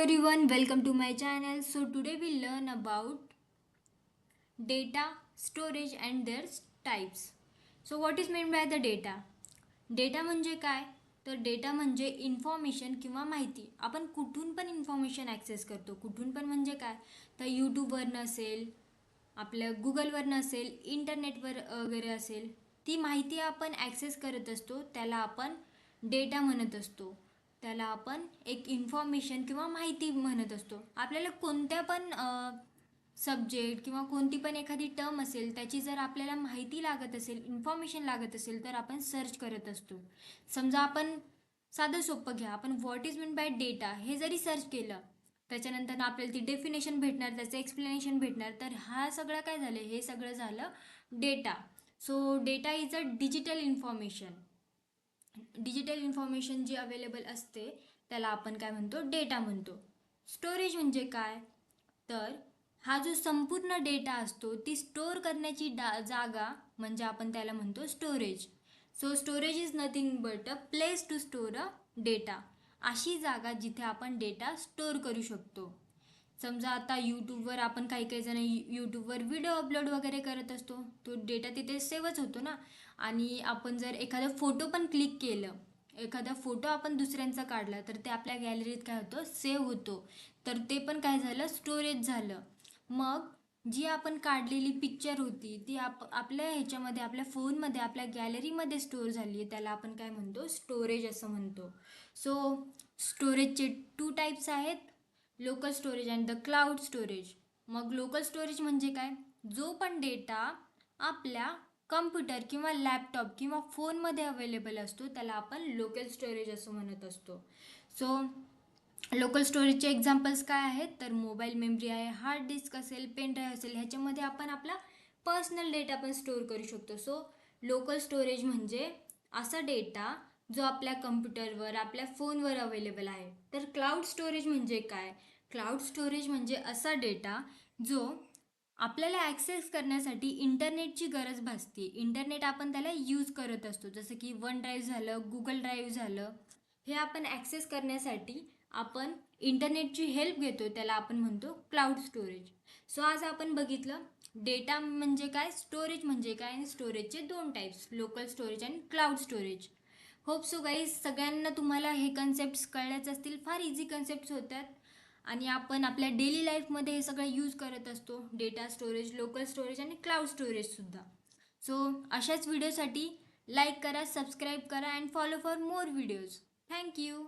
everyone, welcome to my channel. So today we learn about data storage and their types. So what is meant by the data? Data म्हणजे काय? तर data म्हणजे information किंवा माहिती. आपण कुठून पण इन्फॉर्मेशन ॲक्सेस करतो. कुठून पण म्हणजे काय? तर यूट्यूबवर नसेल, आपल्या गुगलवर नसेल, इंटरनेटवर वगैरे असेल, ती माहिती आपण ॲक्सेस करत असतो. त्याला आपण डेटा म्हणत असतो. त्याला आपण एक इन्फॉर्मेशन किंवा माहिती म्हणत असतो. आपल्याला कोणत्या पण सब्जेक्ट किंवा कोणती पण एखादी टर्म असेल, त्याची जर आपल्याला माहिती लागत असेल, इन्फॉर्मेशन लागत असेल, तर आपण सर्च करत असतो. समजा आपण साधं सोपं घ्या, आपण what is mean by data हे जरी सर्च केलं, त्याच्यानंतर आपल्याला ती डेफिनेशन भेटणार, त्याचं एक्सप्लेनेशन भेटणार. तर हा सगळं काय झालं? हे सगळं झालं data. So data is a digital information. Digital information जी अवेलेबल असते त्याला आपण काय म्हणतो? डेटा म्हणतो. स्टोरेज म्हणजे काय? तर हा जो संपूर्ण डेटा असतो ती स्टोअर करण्याची जागा म्हणजे आपण त्याला म्हणतो storage. So storage is nothing but a place to store a data. अशी जागा जिथे आपण डेटा स्टोअर करू शकतो. समजा आता यूट्यूबवर आपण काही जण यूट्यूबवर व्हिडिओ अपलोड वगैरे करत असतो, तो डेटा तिथे सेव्हच होतो ना. आणि आपण जर एखादा फोटो पण क्लिक केलं, एखादा फोटो आपण दुसऱ्यांचा काढला, तर ते आपल्या गॅलरीत काय होतं? सेव्ह होतो. तर ते पण काय झालं? स्टोरेज झालं. मग जी आपण काढलेली पिक्चर होती ती आपल्या ह्याच्यामध्ये, आपल्या फोनमध्ये, आपल्या गॅलरीमध्ये स्टोअर झाली आहे, त्याला आपण काय म्हणतो? स्टोरेज असं म्हणतो. सो स्टोरेजचे 2 टाईप्स आहेत, local storage and the cloud storage. मग लोकल स्टोरेज म्हणजे काय? जो पण डेटा आपल्या कम्प्युटर किंवा लॅपटॉप किंवा फोनमध्ये अवेलेबल असतो त्याला आपण लोकल स्टोरेज असं म्हणत असतो. सो लोकल स्टोरेजचे एक्झाम्पल्स काय आहेत? तर मोबाईल मेमरी आहे, हार्ड डिस्क असेल, पेन ड्राईव्ह असेल, ह्याच्यामध्ये आपण आपला पर्सनल डेटा पण स्टोअर करू शकतो. सो लोकल स्टोरेज म्हणजे असा डेटा जो आपल्या कम्प्युटरवर, आपल्या फोनवर अवेलेबल आहे. तर क्लाउड स्टोरेज म्हणजे काय? क्लाउड स्टोरेज म्हणजे असा डेटा जो आपल्याला ॲक्सेस करण्यासाठी इंटरनेटची गरज भासते. इंटरनेट आपण त्याला यूज करत असतो, जसं की वन ड्राईव्ह झालं, गुगल ड्राईव्ह झालं. हे आपण ॲक्सेस करण्यासाठी आपण इंटरनेटची हेल्प घेतो, त्याला आपण म्हणतो क्लाउड स्टोरेज. सो आज आपण बघितलं डेटा म्हणजे काय, स्टोरेज म्हणजे काय, आणि स्टोरेजचे 2 टाईप्स, लोकल स्टोरेज आणि cloud storage. Hope so guys सगळ्यांना तुम्हाला हे कन्सेप्ट्स कळल्याच असतील. फार इझी कन्सेप्ट्स होतात आणि आपण आपल्या डेली लाईफमध्ये हे सगळं यूज करत असतो, डेटा स्टोरेज, लोकल स्टोरेज आणि क्लाउड स्टोरेजसुद्धा. सो अशाच व्हिडिओसाठी लाईक करा, सबस्क्राईब करा and follow for more videos. Thank you.